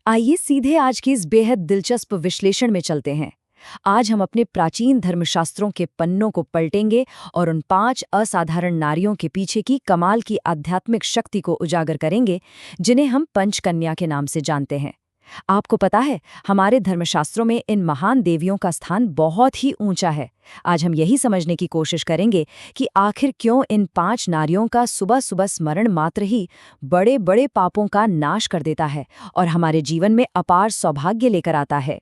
आइए सीधे आज की इस बेहद दिलचस्प विश्लेषण में चलते हैं। आज हम अपने प्राचीन धर्मशास्त्रों के पन्नों को पलटेंगे और उन 5 असाधारण नारियों के पीछे की कमाल की आध्यात्मिक शक्ति को उजागर करेंगे, जिन्हें हम पंचकन्या के नाम से जानते हैं। आपको पता है, हमारे धर्मशास्त्रों में इन महान देवियों का स्थान बहुत ही ऊंचा है। आज हम यही समझने की कोशिश करेंगे कि आखिर क्यों इन 5 नारियों का सुबह सुबह स्मरण मात्र ही बड़े बड़े पापों का नाश कर देता है और हमारे जीवन में अपार सौभाग्य लेकर आता है।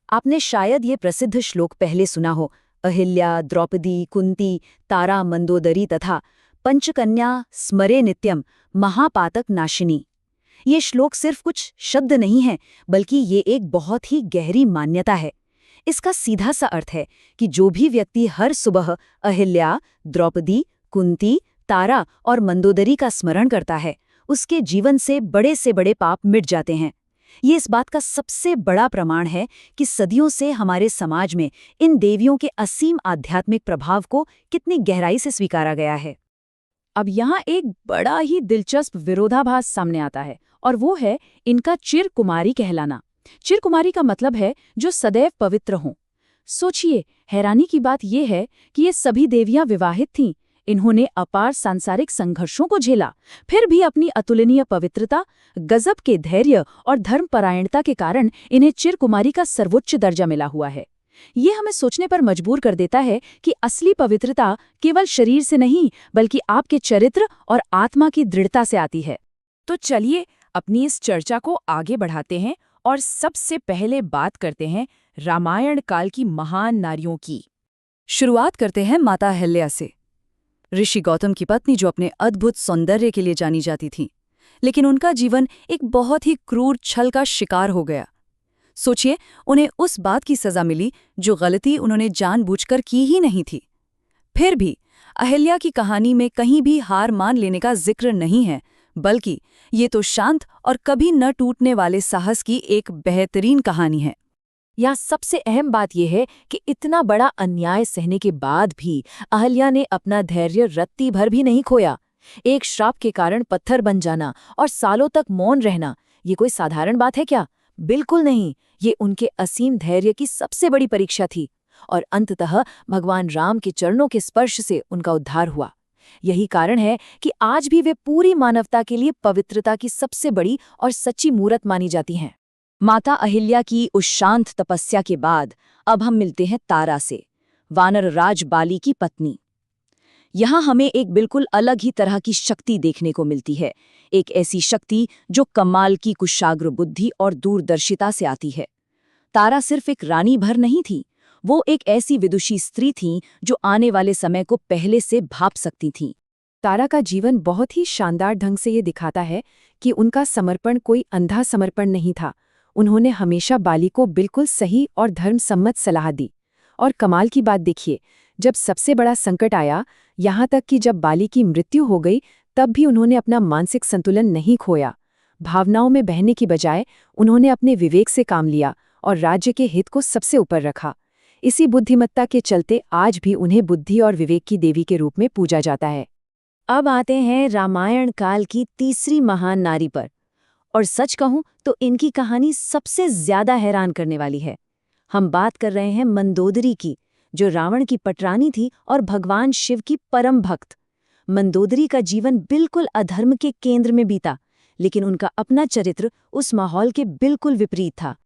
आपने शायद ये प्रसिद्ध श्लोक पहले सुना हो, अहिल्या, द्रौपदी, कुंती, तारा, मंदोदरी तथा पंचकन्या स्मरे नित्यम महापातक नाशिनी। ये श्लोक सिर्फ कुछ शब्द नहीं है, बल्कि ये एक बहुत ही गहरी मान्यता है। इसका सीधा सा अर्थ है कि जो भी व्यक्ति हर सुबह अहिल्या, द्रौपदी, कुंती, तारा और मंदोदरी का स्मरण करता है, उसके जीवन से बड़े पाप मिट जाते हैं। ये इस बात का सबसे बड़ा प्रमाण है कि सदियों से हमारे समाज में इन देवियों के असीम आध्यात्मिक प्रभाव को कितनी गहराई से स्वीकारा गया है। अब यहाँ एक बड़ा ही दिलचस्प विरोधाभास सामने आता है, और वो है इनका चिरकुमारी कहलाना। चिरकुमारी का मतलब है जो सदैव पवित्र हों। सोचिए, हैरानी की बात यह है कि ये सभी देवियां विवाहित थीं। इन्होंने अपार सांसारिक संघर्षों को झेला, फिर भी अपनी अतुलनीय पवित्रता, गजब के धैर्य और धर्मपरायणता के कारण इन्हें चिरकुमारी का सर्वोच्च दर्जा मिला हुआ है। ये हमें सोचने पर मजबूर कर देता है कि असली पवित्रता केवल शरीर से नहीं, बल्कि आपके चरित्र और आत्मा की दृढ़ता से आती है। तो चलिए अपनी इस चर्चा को आगे बढ़ाते हैं और सबसे पहले बात करते हैं रामायण काल की महान नारियों की। शुरुआत करते हैं माता अहिल्या से, ऋषि गौतम की पत्नी, जो अपने अद्भुत सौंदर्य के लिए जानी जाती थी। लेकिन उनका जीवन एक बहुत ही क्रूर छल का शिकार हो गया। सोचिए, उन्हें उस बात की सजा मिली जो गलती उन्होंने जानबूझकर की ही नहीं थी। फिर भी अहिल्या की कहानी में कहीं भी हार मान लेने का जिक्र नहीं है, बल्कि ये तो शांत और कभी न टूटने वाले साहस की एक बेहतरीन कहानी है। यहाँ सबसे अहम बात यह है कि इतना बड़ा अन्याय सहने के बाद भी अहिल्या ने अपना धैर्य रत्ती भर भी नहीं खोया। एक श्राप के कारण पत्थर बन जाना और सालों तक मौन रहना, ये कोई साधारण बात है क्या? बिल्कुल नहीं। ये उनके असीम धैर्य की सबसे बड़ी परीक्षा थी, और अंततः भगवान राम के चरणों के स्पर्श से उनका उद्धार हुआ। यही कारण है कि आज भी वे पूरी मानवता के लिए पवित्रता की सबसे बड़ी और सच्ची मूरत मानी जाती हैं। माता अहिल्या की उस शांत तपस्या के बाद अब हम मिलते हैं तारा से, वानर राज बाली की पत्नी। यहाँ हमें एक बिल्कुल अलग ही तरह की शक्ति देखने को मिलती है, एक ऐसी शक्ति जो कमाल की कुशाग्र बुद्धि और दूरदर्शिता से आती है। तारा सिर्फ एक रानी भर नहीं थी, वो एक ऐसी विदुषी स्त्री थीं जो आने वाले समय को पहले से भाप सकती थीं। तारा का जीवन बहुत ही शानदार ढंग से ये दिखाता है कि उनका समर्पण कोई अंधा समर्पण नहीं था। उन्होंने हमेशा बाली को बिल्कुल सही और धर्मसम्मत सलाह दी। और कमाल की बात देखिए, जब सबसे बड़ा संकट आया, यहाँ तक कि जब बाली की मृत्यु हो गई, तब भी उन्होंने अपना मानसिक संतुलन नहीं खोया। भावनाओं में बहने की बजाय उन्होंने अपने विवेक से काम लिया और राज्य के हित को सबसे ऊपर रखा। इसी बुद्धिमत्ता के चलते आज भी उन्हें बुद्धि और विवेक की देवी के रूप में पूजा जाता है। अब आते हैं रामायण काल की तीसरी महान नारी पर, और सच कहूं तो इनकी कहानी सबसे ज्यादा हैरान करने वाली है। हम बात कर रहे हैं मंदोदरी की, जो रावण की पटरानी थी और भगवान शिव की परम भक्त। मंदोदरी का जीवन बिल्कुल अधर्म के केंद्र में बीता, लेकिन उनका अपना चरित्र उस माहौल के बिल्कुल विपरीत था।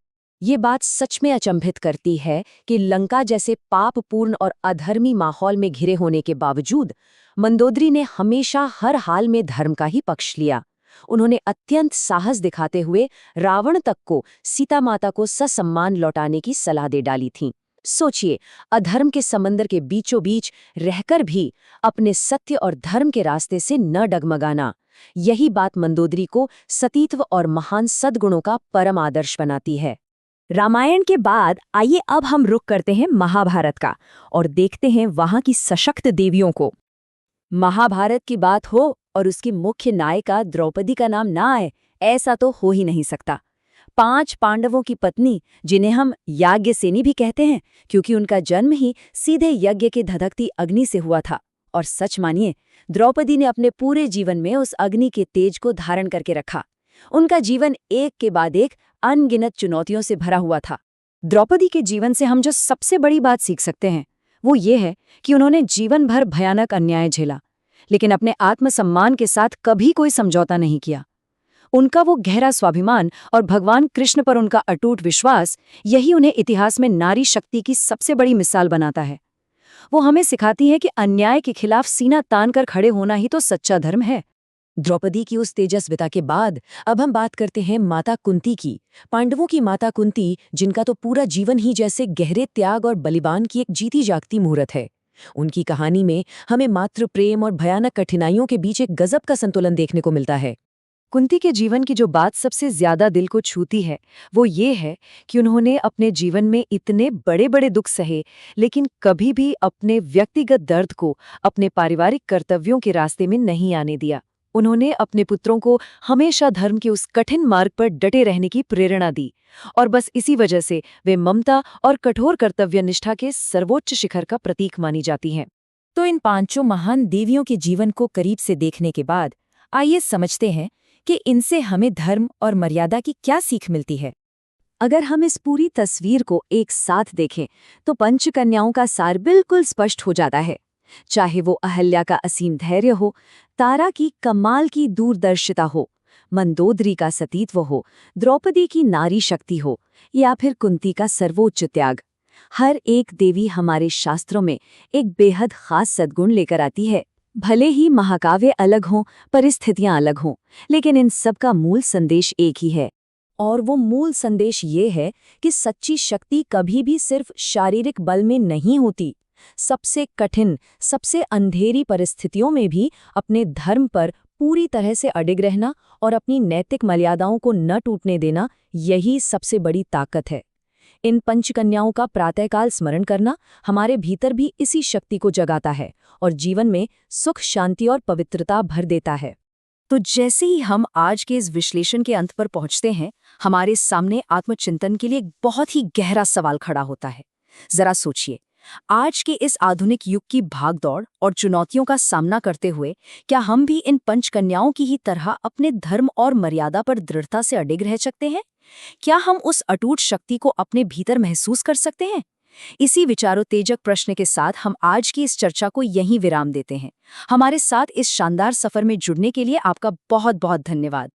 ये बात सच में अचंभित करती है कि लंका जैसे पापपूर्ण और अधर्मी माहौल में घिरे होने के बावजूद मंदोदरी ने हमेशा हर हाल में धर्म का ही पक्ष लिया। उन्होंने अत्यंत साहस दिखाते हुए रावण तक को सीता माता को ससम्मान लौटाने की सलाह दे डाली थी। सोचिए, अधर्म के समंदर के बीचों बीच रहकर भी अपने सत्य और धर्म के रास्ते से न डगमगाना, यही बात मंदोदरी को सतीत्व और महान सद्गुणों का परम आदर्श बनाती है। रामायण के बाद आइए अब हम रुख करते हैं महाभारत का और देखते हैं वहां की सशक्त देवियों को। महाभारत की बात हो और उसकी मुख्य नायिका द्रौपदी का नाम ना आए, ऐसा तो हो ही नहीं सकता। 5 पांडवों की पत्नी, जिन्हें हम याज्ञसेनी भी कहते हैं, क्योंकि उनका जन्म ही सीधे यज्ञ के धधकती अग्नि से हुआ था। और सच मानिए, द्रौपदी ने अपने पूरे जीवन में उस अग्नि के तेज को धारण करके रखा। उनका जीवन एक के बाद एक अनगिनत चुनौतियों से भरा हुआ था। द्रौपदी के जीवन से हम जो सबसे बड़ी बात सीख सकते हैं वो ये है कि उन्होंने जीवन भर भयानक अन्याय झेला, लेकिन अपने आत्मसम्मान के साथ कभी कोई समझौता नहीं किया। उनका वो गहरा स्वाभिमान और भगवान कृष्ण पर उनका अटूट विश्वास, यही उन्हें इतिहास में नारी शक्ति की सबसे बड़ी मिसाल बनाता है। वो हमें सिखाती है कि अन्याय के खिलाफ सीना तान कर खड़े होना ही तो सच्चा धर्म है। द्रौपदी की उस तेजस्विता के बाद अब हम बात करते हैं माता कुंती की। पांडवों की माता कुंती, जिनका तो पूरा जीवन ही जैसे गहरे त्याग और बलिदान की एक जीती जागती मूर्त है। उनकी कहानी में हमें मातृ प्रेम और भयानक कठिनाइयों के बीच एक गजब का संतुलन देखने को मिलता है। कुंती के जीवन की जो बात सबसे ज्यादा दिल को छूती है वो ये है कि उन्होंने अपने जीवन में इतने बड़े बड़े दुख सहे, लेकिन कभी भी अपने व्यक्तिगत दर्द को अपने पारिवारिक कर्तव्यों के रास्ते में नहीं आने दिया। उन्होंने अपने पुत्रों को हमेशा धर्म के उस कठिन मार्ग पर डटे रहने की प्रेरणा दी, और बस इसी वजह से वे ममता और कठोर कर्तव्य निष्ठा के सर्वोच्च शिखर का प्रतीक मानी जाती हैं। तो इन पांचों महान देवियों के जीवन को करीब से देखने के बाद आइए समझते हैं कि इनसे हमें धर्म और मर्यादा की क्या सीख मिलती है। अगर हम इस पूरी तस्वीर को एक साथ देखें तो पंचकन्याओं का सार बिल्कुल स्पष्ट हो जाता है। चाहे वो अहल्या का असीम धैर्य हो, तारा की कमाल की दूरदर्शिता हो, मंदोदरी का सतीत्व हो, द्रौपदी की नारी शक्ति हो, या फिर कुंती का सर्वोच्च त्याग, हर एक देवी हमारे शास्त्रों में एक बेहद खास सद्गुण लेकर आती है। भले ही महाकाव्य अलग हों, परिस्थितियां अलग हों, लेकिन इन सब का मूल संदेश एक ही है। और वो मूल संदेश ये है कि सच्ची शक्ति कभी भी सिर्फ शारीरिक बल में नहीं होती। सबसे कठिन, सबसे अंधेरी परिस्थितियों में भी अपने धर्म पर पूरी तरह से अडिग रहना और अपनी नैतिक मर्यादाओं को न टूटने देना, यही सबसे बड़ी ताकत है। इन पंचकन्याओं का प्रातःकाल स्मरण करना हमारे भीतर भी इसी शक्ति को जगाता है और जीवन में सुख, शांति और पवित्रता भर देता है। तो जैसे ही हम आज के इस विश्लेषण के अंत पर पहुंचते हैं, हमारे सामने आत्मचिंतन के लिए एक बहुत ही गहरा सवाल खड़ा होता है। जरा सोचिए, आज के इस आधुनिक युग की भागदौड़ और चुनौतियों का सामना करते हुए क्या हम भी इन पंचकन्याओं की ही तरह अपने धर्म और मर्यादा पर दृढ़ता से अडिग रह सकते हैं? क्या हम उस अटूट शक्ति को अपने भीतर महसूस कर सकते हैं? इसी विचारोत्तेजक प्रश्न के साथ हम आज की इस चर्चा को यहीं विराम देते हैं। हमारे साथ इस शानदार सफर में जुड़ने के लिए आपका बहुत बहुत धन्यवाद।